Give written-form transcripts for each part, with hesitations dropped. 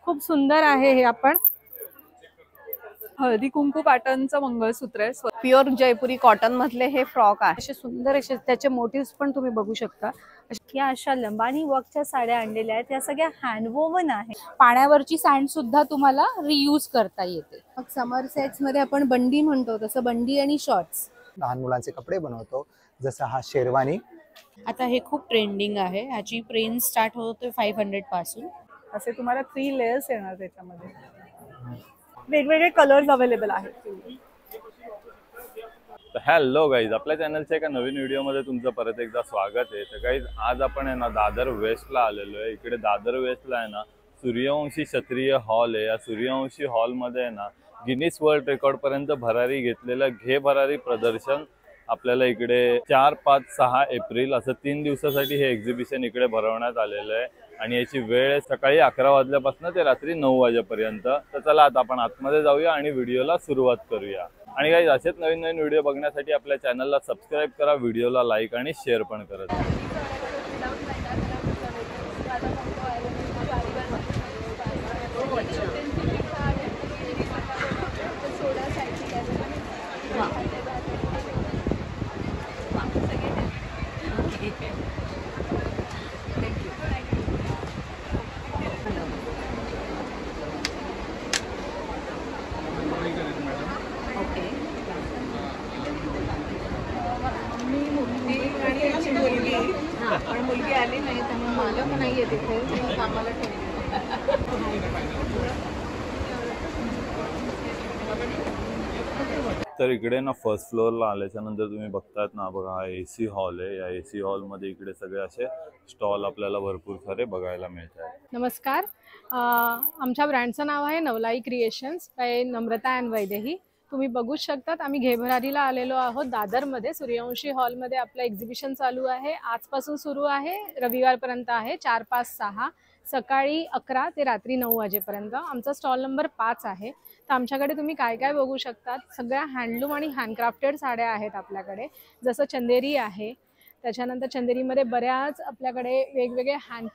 खूप सुंदर आहे हे आपण हळदी कुंकू पॅटर्नचं मंगळसूत्र आहे। प्युअर जयपुरी कॉटन मधले हे फ्रॉक आहे। असे सुंदर असे त्याचे मोटिव्स पण तुम्ही बघू शकता। या अशा लंबानी वर्कच्या साड्या आणलेल्या आहेत, या सगळ्या हँडवोवन आहे। पाण्यावरची सँड सुद्धा तुम्हाला रियूज करता येते। मग समर सेट्स मध्ये आपण बंडी म्हणतो तसं बंडी आणि शॉर्ट्स। लहान मुलांचे कपडे बनवतो, जसं हा शेरवानी। आता हे खूप ट्रेंडिंग आहे। ह्याची प्रेंज स्टार्ट होते 500 पासून। असे तुम्हाला 3 लेयर्स येणार त्याच्यामध्ये। वेगवेगळे कलर्स अवेलेबल आहेत। हॅलो गाईज, आपल्या चॅनलच्या एका नवीन व्हिडिओमध्ये तुमचं परत एकदा स्वागत आहे। तर गाईज आज आपण आहे ना दादर वेस्टला आलेलो आहे। इकडे दादर वेस्टला आहे ना सूर्यवंशी क्षत्रिय हॉल आहे। या सूर्यवंशी हॉलमध्ये आहे ना गिनीस वर्ल्ड रेकॉर्ड पर्यंत भरारी घेतलेलं घे भरारी प्रदर्शन आपल्याला इकडे 4, 5, 6 एप्रिल असं 3 दिवसासाठी हे एक्झिबिशन इकडे भरवण्यात आलेलं आहे। आणि याची वेळ आहे सकाळी 11 वाजल्यापासून ते रात्री 9 वाजेपर्यंत। तर चला आता आपण आतमध्ये जाऊया आणि व्हिडिओला सुरुवात करूया। आणि गाईज असेच नवीन नवीन व्हिडिओ बघण्यासाठी आपल्या चॅनलला सबस्क्राईब करा, व्हिडिओला लाईक आणि शेअर पण करा। मुलगी आली नाही त्यामुळे मालक नाहीये तिथे, कामाला तर इकडे ना फर्स्ट फ्लोअरला आल्याच्या नंतर तुम्ही बघतात ना, बघा हा एसी हॉल आहे। या एसी हॉलमध्ये इकडे सगळे असे स्टॉल आपल्याला भरपूर सारे बघायला मिळतात। नमस्कार, आमच्या ब्रँडचं नाव आहे Navlai creations by Namrata and Vaidehi. तुम्ही बघू शकतात आम्ही घे भरारीला आलेलो आहोत दादरमध्ये। सूर्यवंशी हॉलमध्ये आपलं एक्झिबिशन चालू आहे। आजपासून सुरू आहे, रविवारपर्यंत आहे। 4, 5, 6 सकाळी 11 ते रात्री 9 वाजेपर्यंत। आमचा स्टॉल नंबर 5 आहे। तर आमच्याकडे तुम्ही काय काय बघू शकतात, सगळ्या हँडलूम आणि हँडक्राफ्टेड साड्या आहेत आपल्याकडे। जसं चंदेरी आहे, त्याच्यानंतर चंदेरीमध्ये बऱ्याच आपल्याकडे वेगवेगळे हँड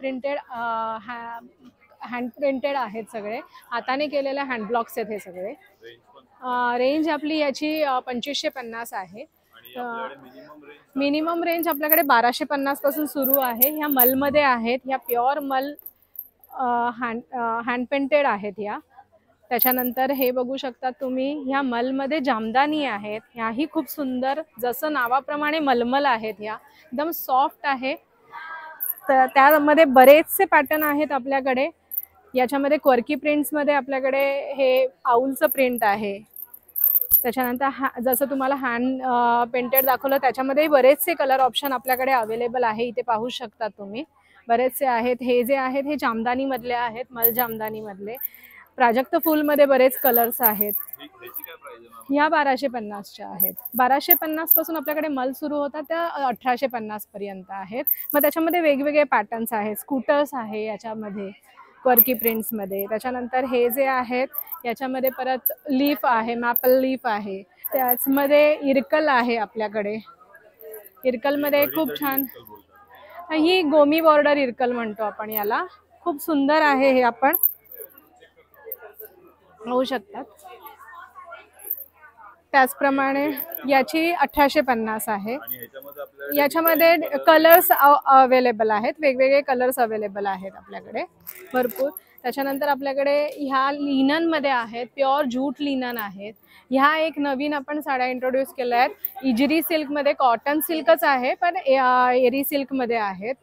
प्रिंटेड आहेत। सगळे हाताने केलेले हँड ब्लॉक्स आहेत हे सगळे। रेंज आपली याची 2550 आहे। मिनिमम रेंज आपल्याकडे 1250 पासून सुरू आहे। ह्या मलमध्ये आहेत, ह्या प्युअर मल हँड पेंटेड आहेत ह्या। त्याच्यानंतर हे बघू शकता तुम्ही, ह्या मलमध्ये जामदानी आहेत। ह्याही खूप सुंदर, जसं नावाप्रमाणे मलमल आहेत, ह्या एकदम सॉफ्ट आहे। तर त्यामध्ये बरेचसे पॅटर्न आहेत आपल्याकडे। याच्यामध्ये क्वर्की प्रिंट्समध्ये आपल्याकडे हे आऊलचं प्रिंट आहे। त्याच्यानंतर जसं तुम्हाला हँड पेंटेड दाखवलं, त्याच्यामध्येही बरेचसे कलर ऑप्शन आपल्याकडे अवेलेबल आहे। इथे पाहू शकता तुम्ही, बरेचसे आहेत। हे जे आहेत हे जामदानी मधले आहेत, मल जामदानी मधले। प्राजक्त फुलमध्ये बरेच कलर्स आहेत। ह्या 1250च्या आहेत। 1250 पासून आपल्याकडे मल सुरू होतात, त्या 1850 पर्यंत आहेत। मग त्याच्यामध्ये वेगवेगळे पॅटर्न्स आहेत। स्कूटर्स आहे याच्यामध्ये क्वर्की प्रिंट्समध्ये। त्याच्यानंतर हे जे आहेत याच्यामध्ये परत लीफ आहे, मॅपल लीफ आहे। त्याचमध्ये इरकल आहे आपल्याकडे। इरकलमध्ये खूप छान, ही गोमी बॉर्डर इरकल म्हणतो आपण याला। खूप सुंदर आहे हे, आपण होऊ शकतात। त्याचप्रमाणे याची 1850 आहे। याच्यामध्ये कलर्स अवेलेबल आहेत, वेगवेगळे कलर्स अवेलेबल आहेत आपल्याकडे भरपूर। त्याच्यानंतर आपल्याकडे ह्या लिननमध्ये आहेत, प्युअर जूट लिनन आहेत। ह्या एक नवीन आपण साड्या इंट्रोड्यूस केल्या आहेत। इजरी सिल्कमध्ये, कॉटन सिल्कच आहे पण एरी सिल्कमध्ये आहेत।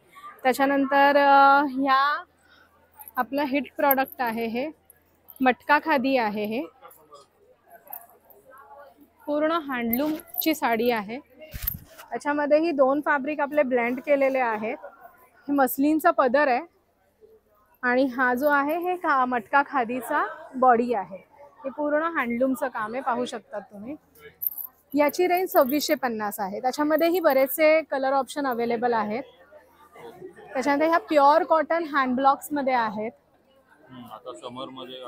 त्याच्यानंतर ह्या आपलं हिट प्रॉडक्ट आहे, हे मटका खादी आहे। हे पूर्ण हँडलूमची साडी आहे। त्याच्यामध्येही 2 फॅब्रिक आपले ब्लेंड केलेले आहेत। हे मस्लिनचा पदर आहे आणि हा जो आहे हे मटका खादीचा बॉडी आहे। हे पूर्ण हँडलूमचं काम आहे, पाहू शकतात तुम्ही। याची रेंज 2650 आहे। त्याच्यामध्येही बरेचसे कलर ऑप्शन अवेलेबल आहेत। त्याच्यानंतर ह्या प्युअर कॉटन हँड ब्लॉक्समध्ये आहेत।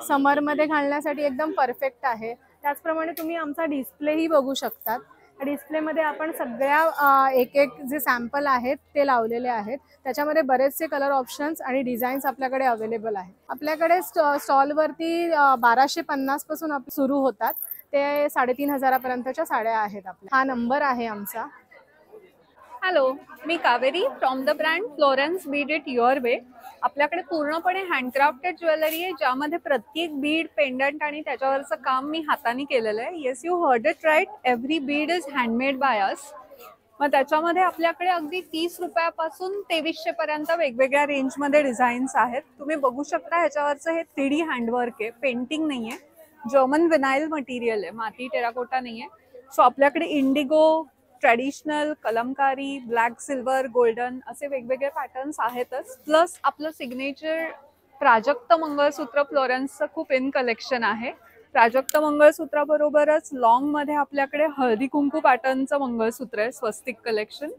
समरमध्ये घालण्यासाठी एकदम परफेक्ट आहे। त्याचप्रमाणे तुम्ही आमचा डिस्प्लेही बघू शकतात। डिस्प्लेमध्ये आपण सगळ्या एक एक जे सॅम्पल आहेत ते लावलेले आहेत. त्याच्यामध्ये बरेचसे कलर ऑप्शन्स आणि डिझाईन्स आपल्याकडे अवेलेबल आहेत. आपल्याकडे स्टॉलवरती 1250 पासून सुरू होतात ते 3500 पर्यंतच्या साड्या आहेत. आपल्या हा नंबर आहे आमचा. Hello, me Kaveri from the brand Florence Beed it your way. आपल्याकडे पूर्णपणे हँडक्राफ्टेड ज्वेलरी आहे, ज्यामध्ये प्रत्येक बीड, पेंडंट आणि त्याच्यावरचं काम मी हाताने केलेलं आहे. Yes, you heard it right. Every bead is handmade by us. मग त्याच्यामध्ये आपल्याकडे अगदी 30 रुपयापासून 2300 पर्यंत वेगवेगळ्या रेंजमध्ये डिझाईन्स आहेत. तुम्ही बघू शकता ह्याच्यावरचं हे 3D हँडवर्क आहे, पेंटिंग नाही आहे. जर्मन विनाईल मटेरियल आहे, माती टेराकोटा नाही आहे. सो आपल्याकडे Indigo, traditional, Kalamkari, black, silver, golden असे वेगवेगळे पॅटर्न्स आहेतच. प्लस आपलं सिग्नेचर प्राजक्त मंगळसूत्र फ्लोरेन्सचं खूप इन कलेक्शन आहे. प्राजक्त मंगळसूत्राबरोबरच लॉंगमध्ये आपल्याकडे हळदी कुंकू पॅटर्नचं मंगळसूत्र आहे, स्वस्तिक कलेक्शन,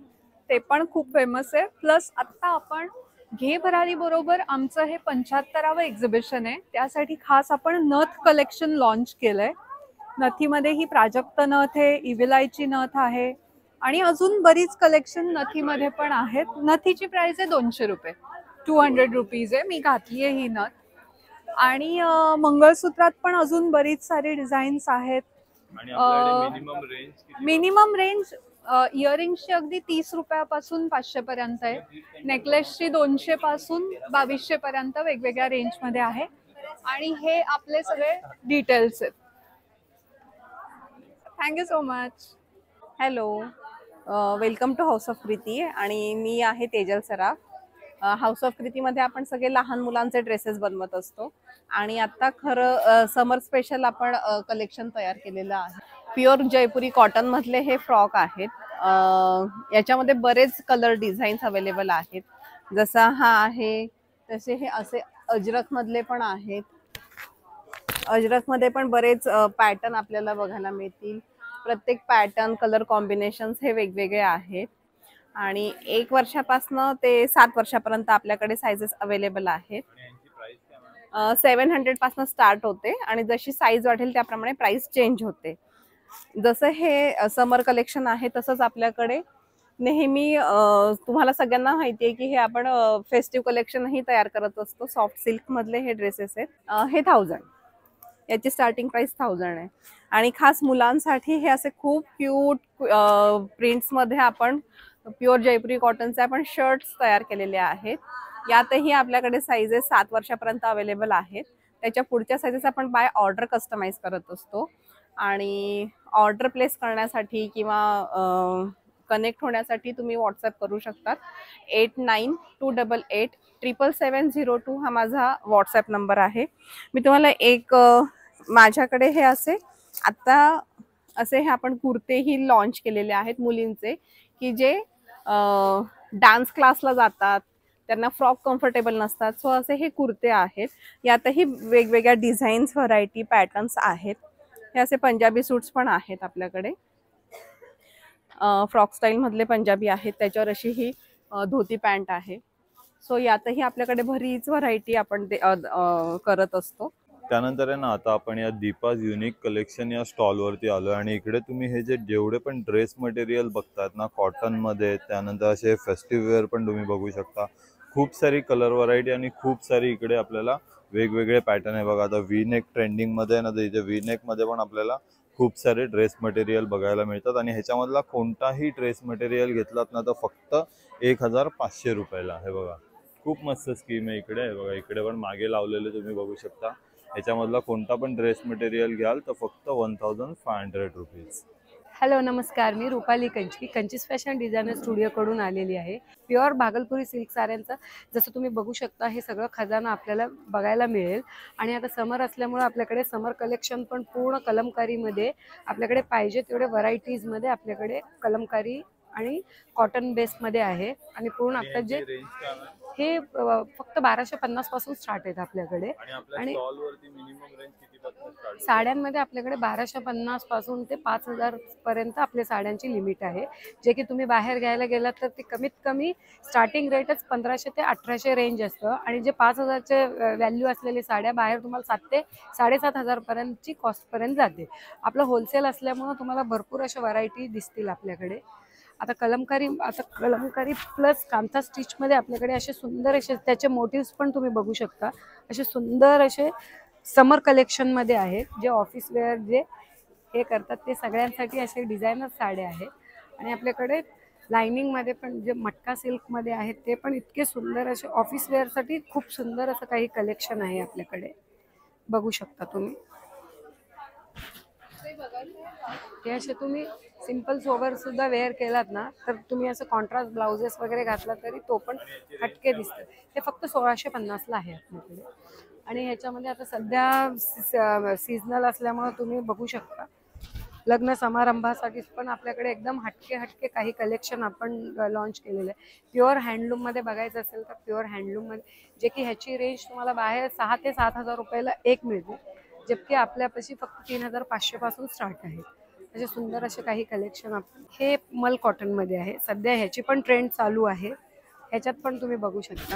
ते पण खूप फेमस आहे. प्लस आत्ता आपण घे भरारी बरोबर आमचं हे 75वे एक्झिबिशन आहे, त्यासाठी खास आपण नथ कलेक्शन लॉन्च केलंय. नथीमध्ये ही प्राजक्त नथ आहे, इव्हिलायची नथ आहे आणि अजून बरीच कलेक्शन नथीमध्ये पण आहेत. नथीची प्राइस आहे 200 रुपये, 200 रुपीज आहे. मी घातली आहे ही नथ. आणि मंगळसूत्रात पण अजून बरीच सारी डिझाईन्स आहेत. मिनिमम रेंज इयरिंग्सची अगदी 30 रुपयापासून 500 पर्यंत आहे. नेकलेसची 200 पासून 2200 पर्यंत वेगवेगळ्या रेंजमध्ये आहे. आणि हे आपले सगळे डिटेल्स आहेत. Thank you so much. Hello, welcome to house of Preeti. आणि मी आहे तेजल सराफ. हाऊस ऑफ प्रीतीमध्ये आपण सगळे लहान मुलांचे ड्रेसेस बनवत असतो. आणि आता खरं समर स्पेशल आपण कलेक्शन तयार केलेलं आहे. प्युअर जयपुरी कॉटन मधले हे फ्रॉक आहेत. याच्यामध्ये बरेच कलर डिझाईन्स अवेलेबल आहेत. जसा हा आहे तसे हे असे अजरक मधले पण आहेत. अजरक मध्ये पण बरेच पॅटर्न आपल्याला बघायला मिळतील. प्रत्येक पॅटर्न, कलर कॉम्बिनेशन्स हे वेगवेगळे आहेत. आणि 1 वर्षापासून ते 7 वर्षापर्यंत आपल्याकडे साइजेस अवेलेबल आहेत. 700 पासून स्टार्ट होते आणि जशी साईज वाढेल त्याप्रमाणे प्राइस चेंज होते. जसं हे समर कलेक्शन आहे तसंच आपल्याकडे नेहमी तुम्हाला सगळ्यांना माहिती आहे की हे आपण फेस्टिव्ह कलेक्शनही तयार करत असतो. सॉफ्ट सिल्क मधले हे ड्रेसेस आहेत. हे 1000, याची स्टार्टिंग प्राइस 1000 आहे. आणि खास मुलांसाठी हे असे खूप क्यूट प्रिंट्समध्ये आपण प्युअर जयपुरी कॉटनचे आपण शर्ट्स तयार केलेले आहेत. यातही आपल्याकडे साईजेस 7 वर्षापर्यंत अवेलेबल आहेत. त्याच्या पुढच्या साईजेस आपण बाय ऑर्डर कस्टमाइज करत असतो. आणि ऑर्डर प्लेस करण्यासाठी किंवा कनेक्ट होण्यासाठी तुम्ही व्हॉट्सअप करू शकतात. 8928877702 हा माझा व्हॉट्सअप नंबर आहे. मी तुम्हाला एक माझ्याकडे हे असे आता असे हे आपण कुर्तेही लॉन्च केलेले आहेत मुलींचे, की जे डान्स क्लासला जातात, त्यांना फ्रॉक कम्फर्टेबल नसतात. सो असे हे कुर्ते आहेत. यातही वेगवेगळ्या डिझाईन्स, व्हरायटी, पॅटर्न्स आहेत. हे असे पंजाबी सूट्स पण आहेत आपल्याकडे. फ्रॉक स्टाईल मधले पंजाबी आहेत. त्याच्यावर अशी ही धोती पॅन्ट आहे. सो यातही आपल्याकडे बरीच व्हरायटी आपण करत असतो. त्यानंतर आहे ना, आता आपण या दीपाज युनिक कलेक्शन या स्टॉलवरती आलो आणि इकडे तुम्ही हे जेवढे पण ड्रेस मटेरियल बघतात ना कॉटनमध्ये, त्यानंतर असे फेस्टिव्ह वेअर पण तुम्ही बघू शकता. खूप सारी कलर व्हरायटी आणि खूप सारी इकडे आपल्याला वेगवेगळे पॅटर्न आहे. बघा, आता व्ही नेक ट्रेंडिंगमध्ये आहे ना, तर इथे व्ही नेकमध्ये पण आपल्याला खूप सारे ड्रेस मटेरियल बघायला मिळतात. आणि ह्याच्यामधला कोणताही ड्रेस मटेरियल घेतलात ना तर फक्त 1500 रुपयाला. हे बघा, खूप मस्त स्कीम आहे इकडे. हे बघा, इकडे पण मागे लावलेले तुम्ही बघू शकता. ह्याच्यामधला कोणता पण ड्रेस मटेरियल घ्याल तर फक्त 1500 रुपीज. हॅलो, नमस्कार. मी रुपाली कंची, कंचीस फॅशन डिझायनर स्टुडिओकडून आलेली आहे. प्युअर भागलपुरी सिल्क साड्यांचं जसं तुम्ही बघू शकता हे सगळं खजाना आपल्याला बघायला मिळेल. आणि आता समर असल्यामुळे आपल्याकडे समर कलेक्शन पण पूर्ण कलमकारीमध्ये आपल्याकडे पाहिजे तेवढे व्हरायटीजमध्ये आपल्याकडे कलमकारी आणि कॉटन बेसमध्ये आहे. आणि पूर्ण आता जे हे फक्त 1250 पासून स्टार्ट आहेत आपल्याकडे. आणि आपल्या आणि स्टॉल वरती मिनिमम रेंज कितीपासून स्टार्ट होते? साड्यांमध्ये आपल्याकडे 1250 पासून ते 5000 पर्यंत आपल्या साड्यांची लिमिट आहे. जे की तुम्ही बाहेर घ्यायला गेलात तर ते कमीत कमी स्टार्टिंग रेटच 1500 ते 1800 रेंज असतं आणि जे 5000चे व्हॅल्यू असलेली साड्या बाहेर तुम्हाला 7 ते 7500 पर्यंतची कॉस्ट पर्यंत जाते. आपलं होलसेल असल्यामुळे तुम्हाला भरपूर अशा व्हरायटी दिसतील आपल्याकडे. आता कलमकारी प्लस कांथा स्टिच मध्ये आपल्याकडे असे सुंदर असे त्याचे मोटिव्स पण तुम्ही बघू शकता. असे सुंदर असे समर कलेक्शन मध्ये आहेत जे ऑफिस वेअर जे हे करतात ते सगळ्यांसाठी असे डिझायनर साड्या आहेत. आणि आपल्याकडे लाइनिंग मध्ये पण जे मटका सिल्क मध्ये आहेत ते पण इतके सुंदर असे ऑफिस वेअर साठी खूप सुंदर असं काही कलेक्शन आहे आपल्याकडे. बघू शकता तुम्ही. हे असे तुम्ही सिंपल सोबर सुद्धा वेअर केलात ना तर तुम्ही असं कॉन्ट्रास्ट ब्लाउजेस वगैरे घातला तरी तो पण हटके दिसतं. हे फक्त 1650 ला आहे आपल्याकडे. आणि ह्याच्यामध्ये आता सध्या सीजनल असल्यामुळे तुम्ही बघू शकता लग्न समारंभासाठी पण आपल्याकडे एकदम हटके काही कलेक्शन आपण लॉन्च केलेलं आहे. प्युअर हँडलूममध्ये बघायचं असेल तर प्युअर हँडलूममध्ये जे की ह्याची रेंज तुम्हाला बाहेर 6 ते 7000 रुपयाला एक मिळते, जबकि आपल्यापाशी फक्त 3500 पासून स्टार्ट आहे. असे सुंदर असे काही कलेक्शन हे मल कॉटनमध्ये आहे. सध्या ह्याची पण ट्रेंड चालू आहे. ह्याच्यात पण तुम्ही बघू शकता.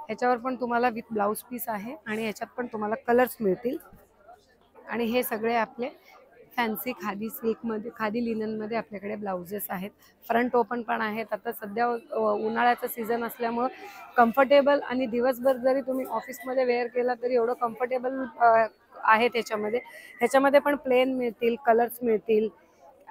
ह्याच्यावर पण तुम्हाला विथ ब्लाउज पीस आहे आणि ह्याच्यात पण तुम्हाला कलर्स मिळतील. आणि हे सगळे आपले फॅन्सी खादी सिल्कमध्ये खादी लिननमध्ये आपल्याकडे ब्लाउजेस आहेत. फ्रंट ओपन पण आहेत. आता सध्या उन्हाळ्याचं सीझन असल्यामुळं कम्फर्टेबल आणि दिवसभर जरी तुम्ही ऑफिसमध्ये वेअर केला तरी एवढं कम्फर्टेबल आहे त्याच्यामध्ये. ह्याच्यामध्ये पण प्लेन मिळतील, कलर्स मिळतील,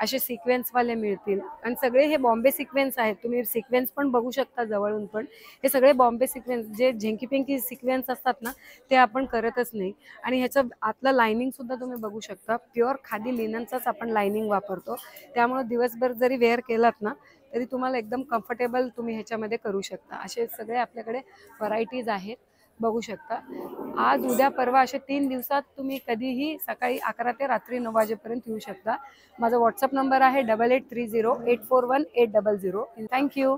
असे सिक्वेन्सवाले मिळतील. आणि सगळे हे बॉम्बे सिक्वेन्स आहेत. तुम्ही सिक्वेन्स पण बघू शकता जवळून पण. हे सगळे बॉम्बे सिक्वेन्स जे झिंकी पिंकी सिक्वेन्स असतात ना ते आपण करतच नाही. आणि ह्याचं आतलं लायनिंग सुद्धा तुम्ही बघू शकता. प्युअर खादी लिननचाच आपण लायनिंग वापरतो. त्यामुळे दिवसभर जरी वेअर केलात ना तरी तुम्हाला एकदम कम्फर्टेबल तुम्ही ह्याच्यामध्ये करू शकता. असे सगळे आपल्याकडे व्हरायटीज आहेत. बघू शकता. आज उद्या परवा असे 3 दिवसात तुम्ही कधीही सकाळी 11 ते रात्री 9 वाजेपर्यंत येऊ शकता. माझा व्हॉट्सअप नंबर आहे 8830841800. थँक्यू.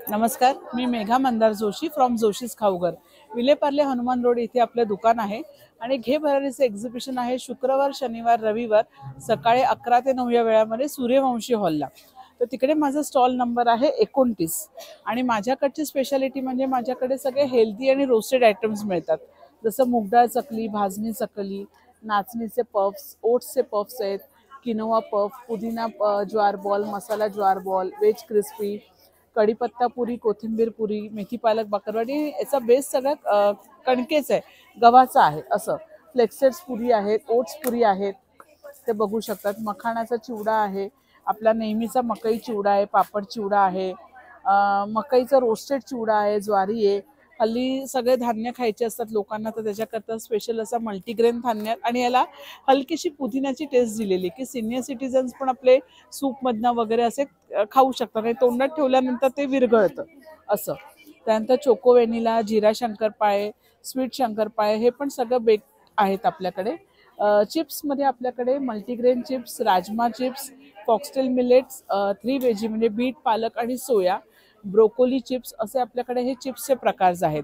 नमस्कार, मी मेघा मंदार जोशी फ्रॉम जोशीज खाऊगर. विलेपार्ले हनुमान रोड इथे आपलं दुकान आहे. आणि घे भरारीचं एक्झिबिशन आहे शुक्रवार, शनिवार, रविवार सकाळी 11 ते 9 या वेळामध्ये सूर्यवंशी हॉलला. तर तिकडे माझा स्टॉल नंबर आहे 29. आणि माझ्याकडची स्पेशालिटी म्हणजे माझ्याकडे सगळे हेल्दी आणि रोस्टेड आयटम्स मिळतात. जसं मुगडाळ चकली, भाजणी चकली, नाचणीचे पफ्स, ओट्सचे पफ्स आहेत, किनोवा पफ, पुदिना ज्वार बॉल, मसाला ज्वार बॉल, वेज क्रिस्पी, कढीपत्ता पुरी, कोथिंबीर पुरी, मेथी पालक बाकरवाडी. याचा बेस सगळं कणकेच आहे, गव्हाचा आहे. असं फ्लेक्सेड्स पुरी आहेत, ओट्स पुरी आहेत, ते बघू शकतात. मखाणाचा चिवडा आहे, आपला नेहमीचा मकई चिवडा आहे, पापड चिवडा आहे, मकईचा रोस्टेड चिवडा आहे, ज्वारी आहे. हल्ली सगळे धान्य खायचे असतात लोकांना, तर त्याच्याकरता स्पेशल असा मल्टीग्रेन धान्य. आणि याला हलकीशी पुदिन्याची टेस्ट दिलेली की सिनियर सिटीजन्स पण आपले सूपमधनं वगैरे असे खाऊ शकतात आणि तोंडात ठेवल्यानंतर ते विरघळतं असं. त्यानंतर चोको व्हॅनिला, जिरा शंकरपाळे, स्वीट शंकरपाळे हे पण सगळं बेक आहेत आपल्याकडे. चिप्समध्ये आपल्याकडे multigrain chips, rajma chips, foxtail millets, 3 veggie म्हणजे बीट, पालक आणि सोया, ब्रोकोली चिप्स असे आपल्याकडे हे चिप्सचे प्रकार आहेत.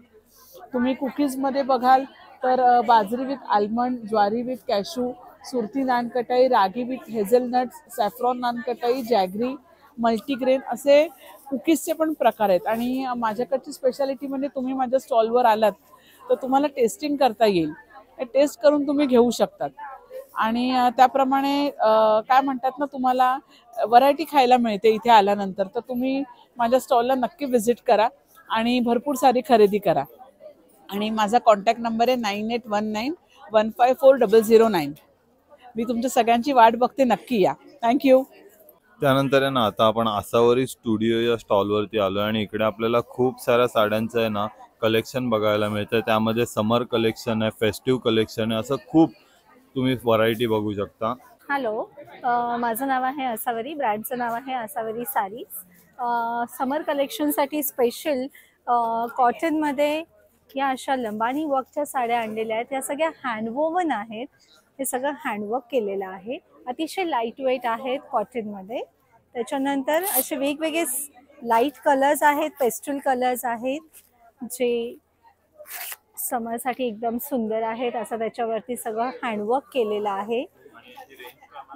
तुम्ही कुकीजमध्ये बघाल तर bajri with almond, jowari with cashew, Surti nankhatai, ragi with hazelnuts, saffron nankhatai, jaggery, multigrain असे कुकीजचे पण प्रकार आहेत. आणि माझ्याकडची स्पेशालिटी म्हणजे तुम्ही माझ्या स्टॉलवर आलात तर तुम्हाला टेस्टिंग करता येईल. टेस्ट करून तुम्ही घेऊ शकतात. आणि त्याप्रमाणे काय म्हणतात ना, तुम्हाला व्हरायटी खायला मिळते इथे आल्यानंतर. तर तुम्ही माझ्या स्टॉलला नक्की व्हिजिट करा आणि भरपूर सारी खरेदी करा. आणि माझा कॉन्टॅक्ट नंबर आहे 9819154009. मी तुमच्या सगळ्यांची वाट बघते, नक्की या. थँक्यू. त्यानंतर आहे ना आता आपण आसावरी स्टुडिओ या स्टॉलवरती आलो आणि इकडे आपल्याला खूप साऱ्या साड्यांचं आहे ना कलेक्शन बघायला मिळतं. त्यामध्ये समर कलेक्शन आहे, फेस्टिव्ह कलेक्शन आहे, असं खूप तुम्ही व्हरायटी बघू शकता. हॅलो, माझं नाव आहे आसावरी, ब्रँडचं नाव आहे आसावरी सारीज. समर कलेक्शनसाठी स्पेशल कॉटनमध्ये या अशा लंबानी वर्कच्या साड्या आणलेल्या आहेत. या सगळ्या हँडवोवन आहेत. हे सगळं हँडवर्क केलेलं आहे. अतिशय लाईट वेट आहेत कॉटनमध्ये. त्याच्यानंतर असे वेगवेगळे लाईट कलर्स आहेत, पेस्टल कलर्स आहेत, जे समरसाठी एकदम सुंदर आहेत. असं त्याच्यावरती सगळं हँडवर्क केलेलं आहे.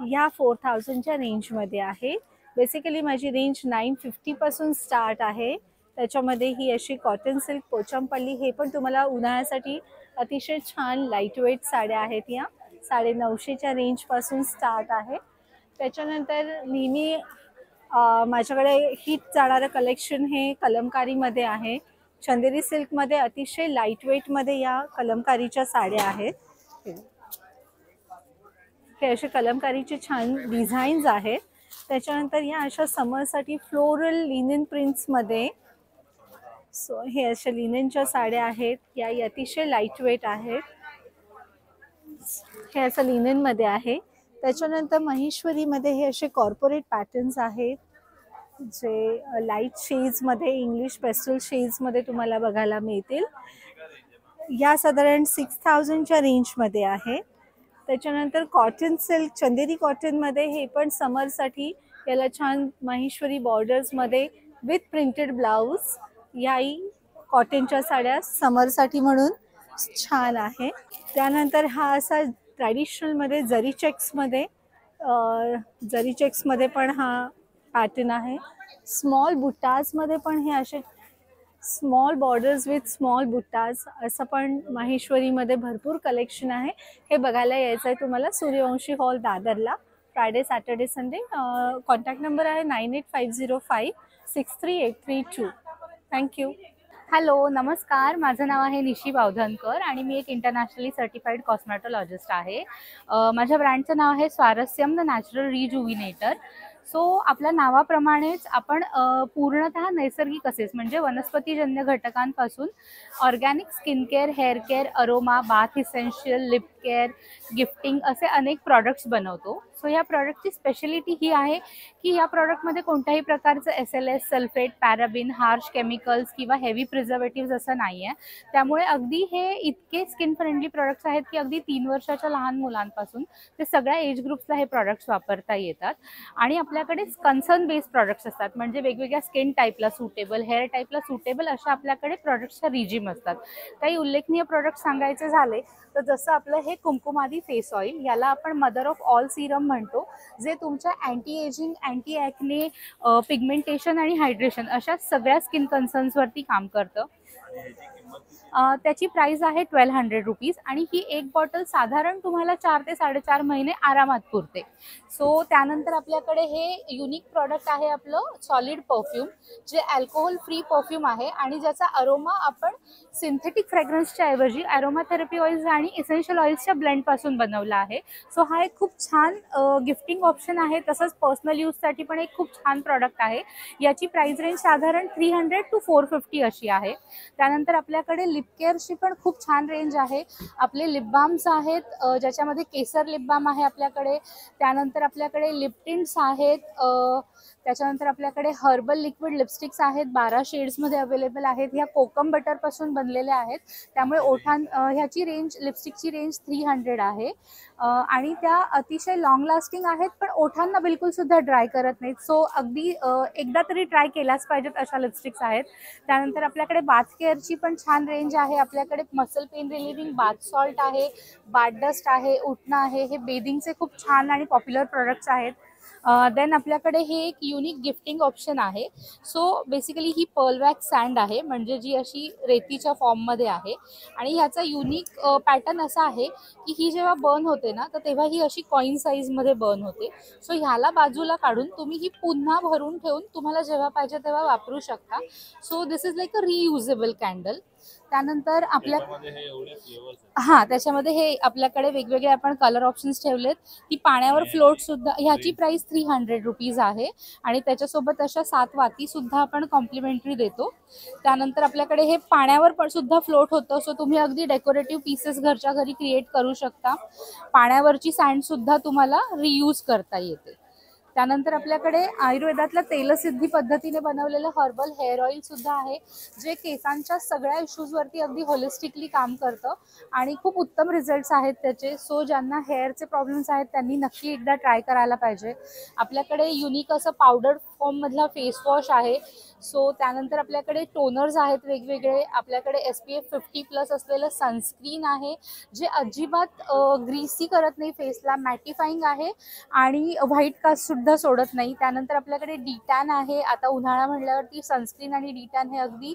या 4000च्या रेंजमध्ये आहे. बेसिकली माझी रेंज 950 पासून स्टार्ट आहे. त्याच्यामध्ये ही अशी कॉटन सिल्क पोचमपल्ली, हे पण तुम्हाला उन्हाळ्यासाठी अतिशय छान लाईट वेट साड्या आहेत. या 950च्या रेंजपासून स्टार्ट आहे. त्याच्यानंतर नेहमी माझ्याकडे हिट जाणारं कलेक्शन हे कलमकारीमध्ये आहे. चंदेरी सिल्कमध्ये अतिशय लाईट वेटमध्ये या कलमकारीच्या साड्या आहेत. हे असे कलमकारीचे छान डिझाईन्स आहेत. त्याच्यानंतर या अशा समरसाठी फ्लोरल लिनन प्रिंट्समध्ये, सो हे अशा लिननच्या साड्या आहेत. या अतिशय लाईट वेट आहेत. हे असं लिननमध्ये आहे. त्याच्यानंतर महेश्वरीमध्ये हे असे कॉर्पोरेट पॅटर्न्स आहेत, जे लाईट शेड्समध्ये, इंग्लिश पेस्टल शेड्समध्ये तुम्हाला बघायला मिळतील. या साधारण 6000च्या रेंजमध्ये आहे. त्याच्यानंतर कॉटन सिल्क चंदेरी कॉटनमध्ये, हे पण समरसाठी याला छान माहेश्वरी बॉर्डर्समध्ये विथ प्रिंटेड ब्लाऊज, याही कॉटनच्या साड्या समरसाठी म्हणून छान आहे. त्यानंतर हा असा ट्रॅडिशनलमध्ये जरी चेक्समध्ये पण हा पॅटर्न आहे. स्मॉल बुट्टाजमध्ये पण हे असे स्मॉल बॉर्डर्स विथ स्मॉल बुट्टाज, असं पण माहेश्वरीमध्ये भरपूर कलेक्शन आहे. हे बघायला यायचं आहे तुम्हाला सूर्यवंशी हॉल दादरला, Friday Saturday Sunday. Contact number आहे 9850563832. थँक्यू. हॅलो, नमस्कार. माझं नाव आहे निशी बावधनकर आणि मी एक इंटरनॅशनली सर्टिफाईड कॉस्मॅटॉलॉजिस्ट आहे. माझ्या ब्रँडचं नाव आहे Swarasyam the natural rejuvenator. So आपल्या नावाप्रमाणेच आपण पूर्णतः नैसर्गिक असेच म्हणजे वनस्पतीजन्य घटकांपासून organic skin care, hair care, aroma, bath essential, lip care, gifting असे अनेक प्रॉडक्ट्स बनवतो. सो या प्रॉडक्टची स्पेशलिटी ही आहे की या प्रॉडक्टमध्ये कोणत्याही प्रकारचं SLS, सल्फेट, पॅराबिन, हार्श केमिकल्स किंवा हेवी प्रिझर्वेटिव्स असं नाही आहे. त्यामुळे अगदी हे इतके स्किन फ्रेंडली प्रॉडक्ट्स आहेत की अगदी 3 वर्षाच्या लहान मुलांपासून ते सगळ्या एज ग्रुप्सला हे प्रॉडक्ट्स वापरता येतात. आणि आपल्याकडे कन्सर्न बेस्ड प्रॉडक्ट्स असतात, म्हणजे वेगवेगळ्या स्किन टाईपला सुटेबल, हेअर टाईपला सुटेबल अशा आपल्याकडे प्रॉडक्ट्सच्या रिजिम असतात. काही उल्लेखनीय प्रॉडक्ट्स सांगायचे झाले तर जसं आपलं हे कुमकुमादी फेस ऑइल, याला आपण मदर ऑफ ऑल सिरम म्हणतो, जे तुमच्या anti ageing, anti acne, pigmentation आणि हायड्रेशन अशा सगळ्या स्किन कन्सर्न्सवरती काम करतं. त्याची प्राइस आहे 1200 रुपीज आणि ही एक बॉटल साधारण तुम्हाला 4 ते 4.5 महिने आरामात पुरते. सो त्यानंतर आपल्याकडे हे युनिक प्रॉडक्ट आहे आपलं सॉलिड परफ्यूम, जे अल्कोहोल फ्री परफ्यूम आहे आणि ज्याचा अरोमा आपण सिंथेटिक फ्रेग्रन्सच्या ऐवजी अरोमा थेरपी ऑइल्स आणि इसेन्शियल ऑइल्सच्या ब्लेंडपासून बनवला आहे. सो हा एक खूप छान गिफ्टिंग ऑप्शन आहे. तसंच पर्सनल यूजसाठी पण एक खूप छान प्रॉडक्ट आहे. याची प्राइस रेंज साधारण 300 to 450 अशी आहे. त्यानंतर आपल्याकडे लिप केअरची पण खूप छान रेंज आहे. आपले लिप बाम्स आहेत, ज्याच्यामध्ये केसर लिप बाम आहे आपल्याकडे. त्यानंतर आपल्याकडे लिप टिंट्स आहेत. त्याच्यानंतर आपल्याकडे हर्बल लिक्विड लिपस्टिक्स आहेत, 12 शेड्समध्ये अवेलेबल आहेत. ह्या कोकम बटरपासून बनलेल्या आहेत, त्यामुळे ह्याची रेंज, लिपस्टिकची रेंज 300 आहे. आणि त्या अतिशय लॉंग लास्टिंग आहेत, पण ओठांना बिलकुल सुद्धा ड्राय करत नाहीत. सो अगदी एकदा तरी ट्राय केल्याच पाहिजेत अशा लिपस्टिक्स आहेत. त्यानंतर आपल्याकडे बाथ केअरची पण छान रेंज आहे. आपल्याकडे muscle pain relieving bath salt आहे, बाथ डस्ट आहे, उटणं आहे. हे बेदिंगचे खूप छान आणि पॉप्युलर प्रोडक्ट्स आहेत. देन आपल्याकडे हे एक युनिक गिफ्टिंग ऑप्शन आहे. सो बेसिकली ही पर्ल वॅक्स सँड आहे, म्हणजे जी अशी रेतीच्या फॉर्ममध्ये आहे. आणि ह्याचा युनिक पॅटर्न असा आहे की ही जेव्हा बर्न होते ना, तर तेव्हा ही अशी कॉईन साईजमध्ये बर्न होते. सो ह्याला बाजूला काढून तुम्ही ही पुन्हा भरून ठेवून तुम्हाला जेव्हा पाहिजे तेव्हा वापरू शकता. So this is like a reusable candle. त्यानंतर त्याच्यामध्ये हे आपल्याकडे वेगवेगळे आपण कलर ऑप्शन्स ठेवलेत. ती पाण्यावर फ्लोट सुद्धा, ह्याची प्राइस 300 रुपीज आहे आणि त्याच्यासोबत अशा 7 वाती सुद्धा आपण कॉम्प्लिमेंटरी देतो. त्यानंतर आपल्याकडे हे पाण्यावर पण सुद्धा फ्लोट होतं. सो तुम्ही अगदी डेकोरेटिव्ह पीसेस घरच्या घरी क्रिएट करू शकता. पाण्यावरची सँड सुद्धा तुम्हाला रियूज करता येते. त्यानंतर आपल्याकडे आयुर्वेदातल्या तेलसिद्धी पद्धतीने बनवलेलं हर्बल हेअर ऑइल सुद्धा आहे, जे केसांच्या सगळ्या इश्यूजवरती अगदी होलिस्टिकली काम करतं आणि खूप उत्तम रिझल्ट्स आहेत त्याचे. सो ज्यांना हेअरचे प्रॉब्लेम्स आहेत त्यांनी नक्की एकदा ट्राय करायला पाहिजे. आपल्याकडे युनिक असं पावडर फॉर्ममधला फेस वॉश आहे, सो त्यानंतर आपल्याकडे टोनर्स आहेत वेगवेगळे, आपल्याकडे SPF 50+ असलेलं सनस्क्रीन आहे जे अजिबात ग्रीसी करत नाही फेसला, मॅटिफाईंग आहे आणि व्हाईट कास्ट सुद्धा सोडत नाही. त्यानंतर आपल्याकडे डिटॅन आहे. आता उन्हाळा म्हणल्यावरती सनस्क्रीन आणि डिटॅन हे अगदी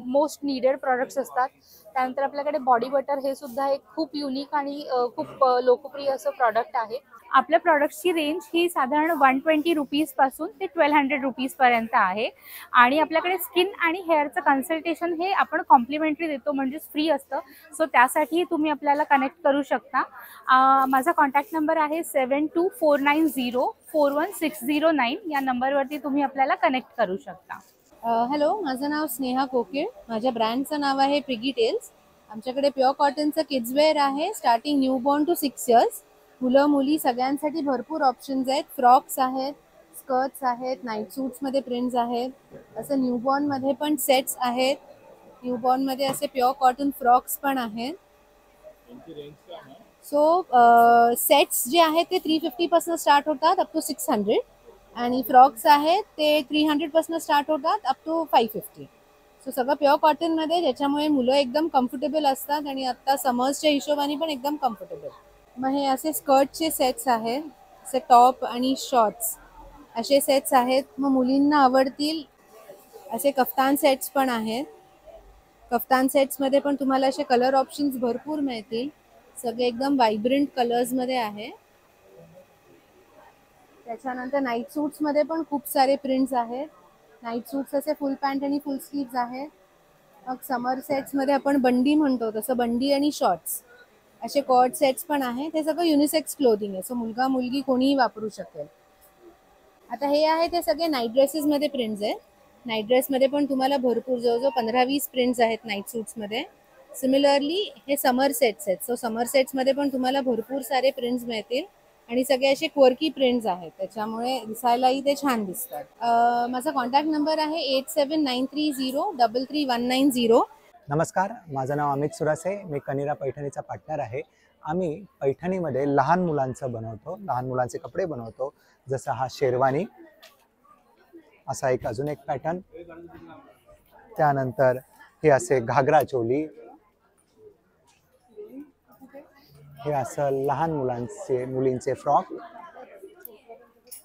मोस्ट नीडेड प्रॉडक्ट्स असतात. त्यानंतर आपल्याकडे बॉडी बटर, हे सुद्धा एक खूप युनिक आणि खूप लोकप्रिय असं प्रॉडक्ट आहे. आपल्या प्रॉडक्ट्सची रेंज ही साधारण 120 रुपीजपासून ते 1200 रुपीजपर्यंत आहे आणि आपल्याकडे स्किन आणि हेअरचं कन्सल्टेशन हे आपण कॉम्प्लिमेंटरी देतो, म्हणजेच फ्री असतं. सो त्यासाठी तुम्ही आपल्याला कनेक्ट करू शकता. माझा कॉन्टॅक्ट नंबर आहे 7249041609. या नंबरवरती तुम्ही आपल्याला कनेक्ट करू शकता. हॅलो, माझं नाव स्नेहा कोकिळ. माझ्या ब्रँडचं नाव आहे प्रिगी टेल्स. आमच्याकडे प्युअर कॉटनचं किड्सवेअर आहे, स्टार्टिंग न्यूबॉर्न टू 6 इयर्स. मुलं मुली सगळ्यांसाठी भरपूर ऑप्शन्स आहेत. फ्रॉक्स आहेत, स्कर्ट्स आहेत, नाईट सूट्समध्ये प्रिंट्स आहेत. असं न्यूबॉर्नमध्ये पण सेट्स आहेत. न्यूबॉर्नमध्ये असे प्युअर कॉटन फ्रॉक्स पण आहेत. सो सेट्स जे आहेत ते 350 पासून स्टार्ट होतात अप टू 600 आणि फ्रॉक्स आहेत ते 300 पासून स्टार्ट होतात अप टू 550. सो सगळं प्युअर कॉटनमध्ये, ज्याच्यामुळे मुलं एकदम कम्फर्टेबल असतात आणि आता समर्सच्या हिशोबाने पण एकदम कम्फर्टेबल. मग हे असे स्कर्टचे सेट्स आहेत, असे टॉप आणि शॉर्ट्स असे सेट्स आहेत. मग मुलींना आवडतील असे कफ्तान सेट्स पण आहेत. कफ्तान सेट्समध्ये पण तुम्हाला असे कलर ऑप्शन्स भरपूर मिळतील. सगळे एकदम व्हायब्रंट कलर्समध्ये आहे. त्याच्यानंतर नाईट सूट्समध्ये पण खूप सारे प्रिंट्स आहेत. नाईट सूट्स असे फुल पॅन्ट आणि फुल स्लीव्ज आहेत. मग समर सेट्समध्ये आपण बंडी म्हणतो तसं बंडी आणि शॉर्ट्स असे कॉर्ड सेट्स पण आहेत. हे सगळं युनिसेक्स क्लोथिंग आहे, सो मुलगा मुलगी कोणीही वापरू शकेल. आता हे आहे ते सगळे नाईट ड्रेसेसमध्ये प्रिंट्स आहेत. नाईट ड्रेसमध्ये पण तुम्हाला भरपूर जवळजवळ 15-20 प्रिंट्स आहेत नाईट सूट्समध्ये. सिमिलरली हे समर सेट्स आहेत. सो समर सेट्समध्ये पण तुम्हाला भरपूर सारे प्रिंट्स मिळतील आणि सगळे असे क्वर्की प्रिंट्स आहेत, त्याच्यामुळे दिसायलाही ते छान दिसतात. माझा कॉन्टॅक्ट नंबर आहे 8793033190. नमस्कार, माझं नाव अमित सुरासे. मी कनिरा पैठणीचा पार्टनर आहे. आम्ही पैठणीमध्ये लहान मुलांचं बनवतो, लहान मुलांचे कपडे बनवतो. जसं हा शेरवानी, असा एक अजून एक पॅटर्न. त्यानंतर हे असे घागरा चोली, हे असं लहान मुलींचे फ्रॉक,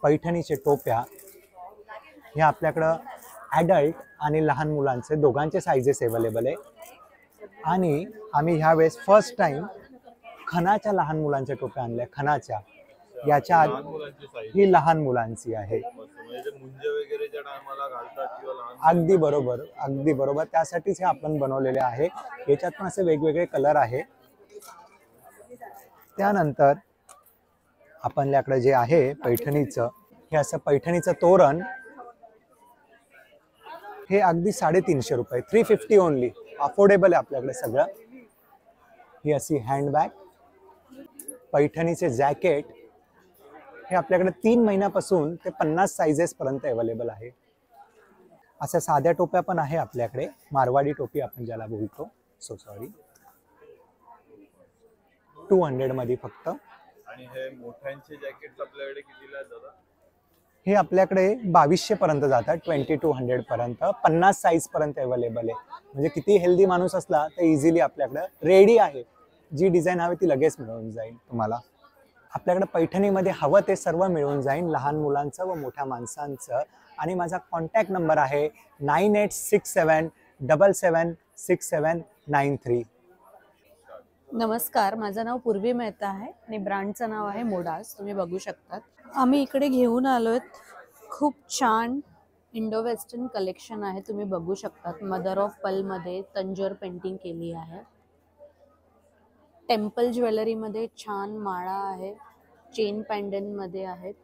पैठणीचे टोप्या. हे आपल्याकडं ॲडल्ट आणि लहान मुलांचे दोघांचे साईजेस अवेलेबल आहे. आणि आम्ही ह्यावेळेस फर्स्ट टाइम खणाच्या लहान मुलांच्या टोप्या आणल्या. खणाच्या, याच्या ही लहान मुलांची आहे. अगदी बरोबर, अगदी बरोबर. त्यासाठीच हे आपण बनवलेले आहे. याच्यात पण असे वेगवेगळे कलर आहे. त्यानंतर आपल्याकडे जे आहे पैठणीचं, हे असं पैठणीचं तोरण, हे अगदी 350 रुपये, 350 ओनली. अफोर्डेबल आहे आपल्याकडे सगळं. ही अशी हँडबॅग, पैठणीचे जॅकेट, हे आपल्याकडे 3 महिन्यापासून ते 50 साईजेस पर्यंत अवेलेबल आहे. अशा साध्या टोप्या पण आहे आपल्याकडे, मारवाडी टोपी आपण ज्याला बोलतो. सो सॉरी, 200 मध्ये फक्त. आणि हे मोठ्यांचे जॅकेट्स आपल्याकडे कितीला आहेत दादा? हे आपल्याकडे 2200 पर्यंत जातात, 2200 पर्यंत. 50 साईज पर्यंत अवेलेबल आहे. म्हणजे किती हेल्दी माणूस असला तर इझिली आपल्याकडे रेडी आहे. जी डिझाईन हवी ती लगेच मिळून जाईल तुम्हाला. आपल्याकडे पैठणीमध्ये हवं ते सर्व मिळून जाईल, लहान मुलांचं व मोठ्या माणसांचं. आणि माझा कॉन्टॅक्ट नंबर आहे 9867776793. नमस्कार, माझं नाव पूर्वी मेहता आहे आणि ब्रँडचं नाव आहे मोडास. तुम्ही बघू शकतात. आम्ही इकडे घेऊन आलोत खूप छान इंडो वेस्टर्न कलेक्शन आहे. तुम्ही बघू शकतात. मदर ऑफ पर्लमध्ये तंजोर पेंटिंग केली आहे. टेम्पल ज्वेलरीमध्ये छान माळा आहे. चेन पॅन्डनमध्ये आहेत.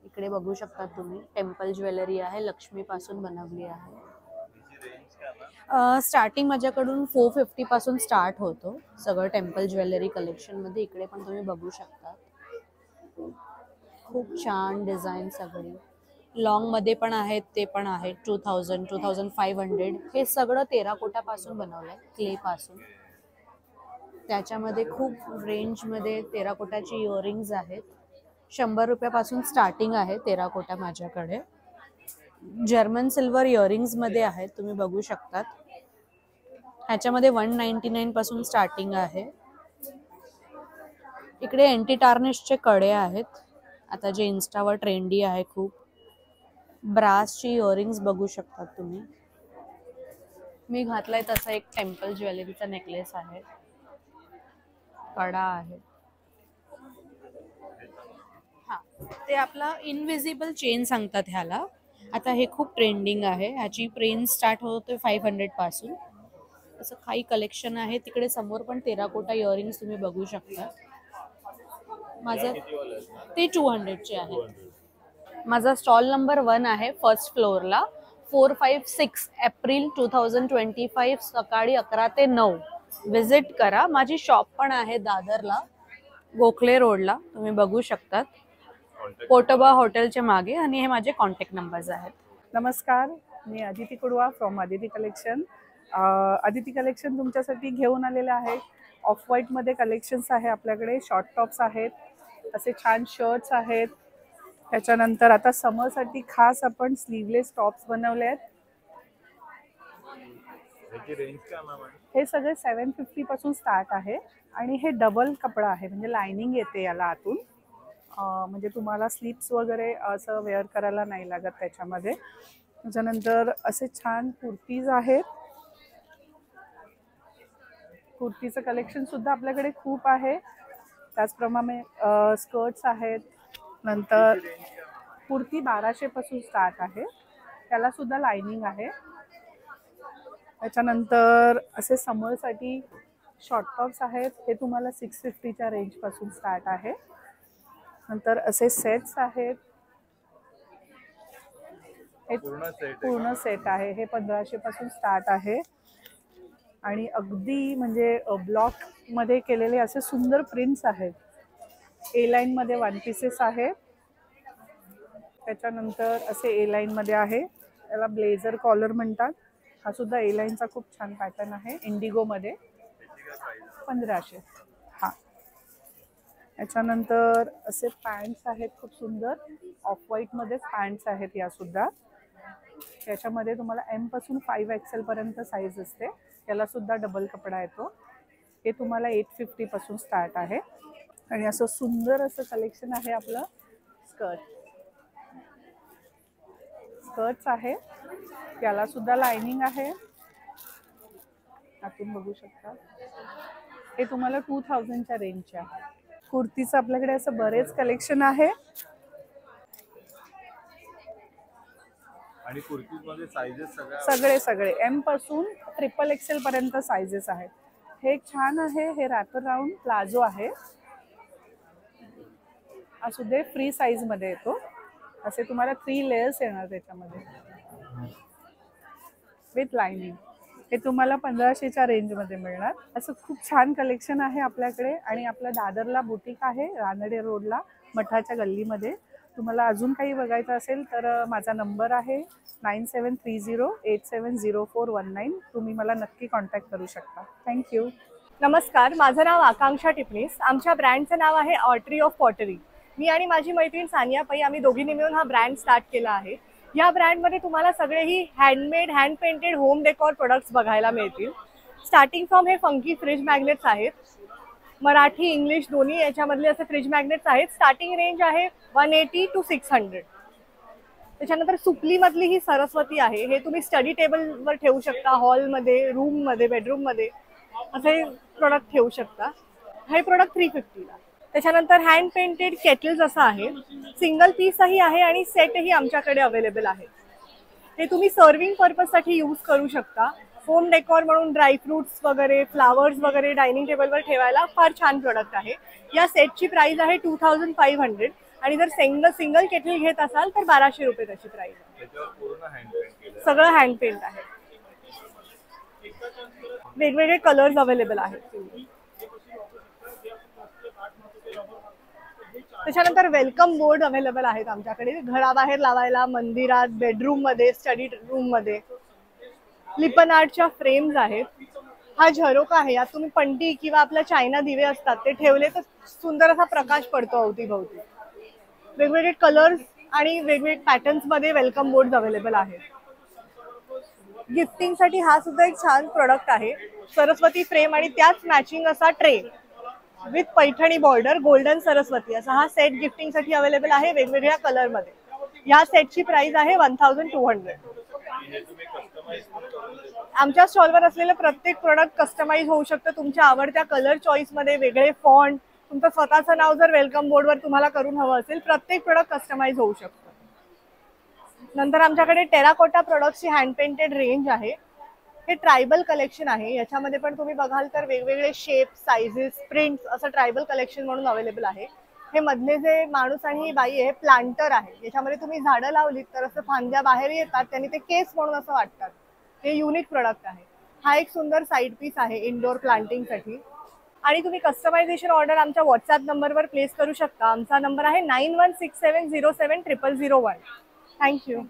इकडे बघू शकतात तुम्ही. टेम्पल ज्वेलरी आहे, लक्ष्मीपासून बनवली आहे. स्टार्टिंग माझ्याकडून 450 पासून स्टार्ट होतो सगळं टेम्पल ज्वेलरी कलेक्शनमध्ये. इकडे पण तुम्ही बघू शकता. खूप छान डिझाईन सगळी. लॉंगमध्ये पण आहेत, ते पण आहेत 2000, 2500. हे सगळं टेराकोटापासून बनवलं आहे, क्लेपासून. त्याच्यामध्ये खूप रेंजमध्ये टेराकोटाची इयरिंग्स आहेत. 100 रुपयापासून स्टार्टिंग आहे टेराकोटा माझ्याकडे. जर्मन सिल्वर इयरिंग्स मध्ये आहेत, तुम्ही बघू शकतात. ह्याच्यामध्ये 199 पासून स्टार्टिंग आहे. इकडे एंटी टार्निशचे कडे आहेत, आता जे इन्स्टावर ट्रेंडी आहे खूप. ब्रासची इयरिंग्स बघू शकतात तुम्ही. मी घातलाय तसा एक टेम्पल ज्वेलरीचा नेकलेस आहे, कडा आहे. हा, ते आपला इनविजिबल चेन सांगतात ह्याला. आता हे खूप ट्रेंडिंग आहे. ह्याची प्रेन्स स्टार्ट होते 500 पासून. असं काही कलेक्शन आहे. तिकडे समोर पण टेराकोटा इयरिंग्स तुम्ही बघू शकता. माझं ते 200चे आहे. माझा स्टॉल नंबर 1 आहे फर्स्ट फ्लोअरला. 456 एप्रिल 2025 सकाळी 11 ते 9 विजिट करा. माझी शॉप पण आहे दादरला, गोखले रोडला, तुम्ही बघू शकतात, पोटोबा हॉटेलच्या मागे. आणि हे माझे कॉन्टॅक्ट नंबर्स आहेत. नमस्कार, मी Aditi Kudva from Aditi collection. Aditi collection तुमच्यासाठी घेऊन आलेलं आहे. ऑफ व्हाईटमध्ये कलेक्शन्स आहे आपल्याकडे. शॉर्ट टॉप्स आहेत, असे छान शर्ट्स आहेत. त्याच्यानंतर आता समरसाठी खास आपण स्लीवलेस टॉप्स बनवले आहेत. हे सगळे 750 पासून स्टार्ट आहे आणि हे डबल कपडा आहे, म्हणजे लाइनिंग येते याला आतून. म्हणजे तुम्हाला स्लीव्स वगैरे असं वेअर करायला नाही लागत त्याच्यामध्ये. त्याच्यानंतर असे छान कुर्तीज आहेत. कुर्तीचं कलेक्शन सुद्धा आपल्याकडे खूप आहे. त्याचप्रमाणे स्कर्ट्स आहेत. नंतर कुर्ती 1200 पासून स्टार्ट आहे, त्याला सुद्धा लाइनिंग आहे. त्याच्यानंतर असे समरसाठी शॉर्ट टॉप्स आहेत, हे तुम्हाला 650च्या रेंजपासून स्टार्ट आहे. नंतर असे सेट्स आहेत, हे पूर्ण सेट आहे, हे 1500 पासून स्टार्ट आहे. आणि अगदी म्हणजे ब्लॉक मध्ये केलेले असे सुंदर प्रिंट्स आहेत. ए लाईन मध्ये वन पीसेस आहेत. त्याच्यानंतर असे ए लाईन मध्ये आहे, त्याला ब्लेझर कॉलर म्हणतात. हा सुद्धा ए लाईनचा खूप छान पॅटर्न आहे, इंडिगो मध्ये 1500. हा, त्याच्यानंतर असे पॅन्ट्स आहेत खूप सुंदर, ऑफ व्हाईट मध्ये पॅन्ट्स आहेत या सुद्धा. त्याच्यामध्ये तुम्हाला M पासून 5XL पर्यंत साईज असते, त्याला सुद्धा डबल कपडा येतो. हे तुम्हाला 850 पासून स्टार्ट आहे. आणि असं सुंदर असं कलेक्शन आहे आपलं. स्कर्ट्स आहे, त्याला सुद्धा लाइनिंग आहे, आतून बघू शकता. हे तुम्हाला 2000च्या रेंजच्या. कुर्तीचं आपल्याकडे असं बरेच कलेक्शन आहे. आणि कुर्तीमध्ये साइजेस सगळे M पासून XXL पर्यंत साइजेस आहेत. हे एक छान आहे, हे रॅपर राऊंड प्लाझो आहे, असू दे फ्री साईज मध्ये येतो. असे तुम्हाला 3 लेयर्स येणार त्याच्यामध्ये विथ लाइनिंग. हे तुम्हाला 1500च्या रेंजमध्ये मिळणार. असं खूप छान कलेक्शन आहे आपल्याकडे. आणि आपलं दादरला बुटीक आहे, रानडे रोडला, मठाच्या गल्लीमध्ये. तुम्हाला अजून काही बघायचं असेल तर माझा नंबर आहे 9730870419. तुम्ही मला नक्की कॉन्टॅक्ट करू शकता. थँक्यू. नमस्कार, माझं नाव आकांक्षा टिपणीस. आमच्या ब्रँडचं नाव आहे आर्टरी ऑफ पॉटरी. मी आणि माझी मैत्रीण सानिया पै आम्ही दोघींनी मिळून हा ब्रँड स्टार्ट केला आहे. या ब्रँडमध्ये तुम्हाला सगळेही handmade, hand painted home decor products बघायला मिळतील. स्टार्टिंग फ्रॉम हे फंकी फ्रीज मॅग्नेट्स आहेत, मराठी इंग्लिश दोन्ही याच्यामधले असे फ्रीज मॅग्नेट्स आहेत. स्टार्टिंग रेंज आहे 180 to 600. त्याच्यानंतर सुपलीमधली ही सरस्वती आहे, हे तुम्ही स्टडी टेबलवर ठेवू शकता, हॉलमध्ये, रूममध्ये, बेडरूममध्ये असे प्रोडक्ट ठेवू शकता. हे प्रोडक्ट 350ला. त्याच्यानंतर हँड पेंटेड केटल्स असं आहे, सिंगल पीसही आहे आणि सेटही आमच्याकडे अवेलेबल आहे. हे तुम्ही सर्विंग पर्पजसाठी यूज करू शकता. होम डेकॉर म्हणून ड्रायफ्रुट्स वगैरे, फ्लावर्स वगैरे डायनिंग टेबलवर ठेवायला फार छान प्रोडक्ट आहे. या सेटची प्राइस आहे 2500 आणि जर सिंगल केटल घेत असाल तर 1200 रुपये त्याची प्राइस आहे. सगळं हँड पेंट आहे. वेगवेगळे कलर्स अवेलेबल आहेत. त्याच्यानंतर वेलकम बोर्ड अवेलेबल आहेत आमच्याकडे, घराबाहेर लावायला, मंदिरात, बेडरूम मध्ये, स्टडी रूम मध्ये. लिपन आर्टच्या फ्रेम्स आहेत. हा झरोका आहे, यात तुम्ही पंटी किंवा आपल्या चायना दिवे असतात ते ठेवले तर सुंदर असा प्रकाश पडतो अवतीभवती. वेगवेगळे कलर्स आणि वेगवेगळे पॅटर्न्समध्ये वेलकम बोर्ड अवेलेबल आहेत. गिफ्टिंगसाठी हा सुद्धा एक छान प्रोडक्ट आहे. सरस्वती फ्रेम आणि त्याच मॅचिंग असा tray with Paithani border golden Saraswati असा हा सेट गिफ्टिंगसाठी अवेलेबल आहे वेगवेगळ्या कलरमध्ये. या सेटची प्राइस आहे 1200. आमच्या स्टॉलवर असलेलं प्रत्येक प्रोडक्ट कस्टमाइज होऊ शकतं तुमच्या आवडत्या कलर चॉईसमध्ये. वेगळे फॉन्ट, तुमचं स्वतःचं नाव जर वेलकम बोर्डवर तुम्हाला करून हवं असेल, प्रत्येक प्रोडक्ट कस्टमाइज होऊ शकतं. नंतर आमच्याकडे टेराकोटा प्रोडक्टची हँड पेंटेड रेंज आहे. हे ट्रायबल कलेक्शन आहे. याच्यामध्ये पण तुम्ही बघाल तर वेगवेगळे शेप, साइजेस, प्रिंट्स असं ट्रायबल कलेक्शन म्हणून अवेलेबल आहे. हे मधले जे माणूस आणि ही बाई आहे प्लांटर आहे. याच्यामध्ये तुम्ही झाडं लावलीत तर असं फांद्या बाहेर येतात, त्यांनी ते केस म्हणून असं वाटतात. हे युनिक प्रोडक्ट आहे. हा एक सुंदर साईड पीस आहे इंडोर प्लांटिंगसाठी. आणि तुम्ही कस्टमायझेशन ऑर्डर आमच्या व्हॉट्सअप नंबरवर प्लेस करू शकता. आमचा नंबर आहे 9167070001. थँक्यू.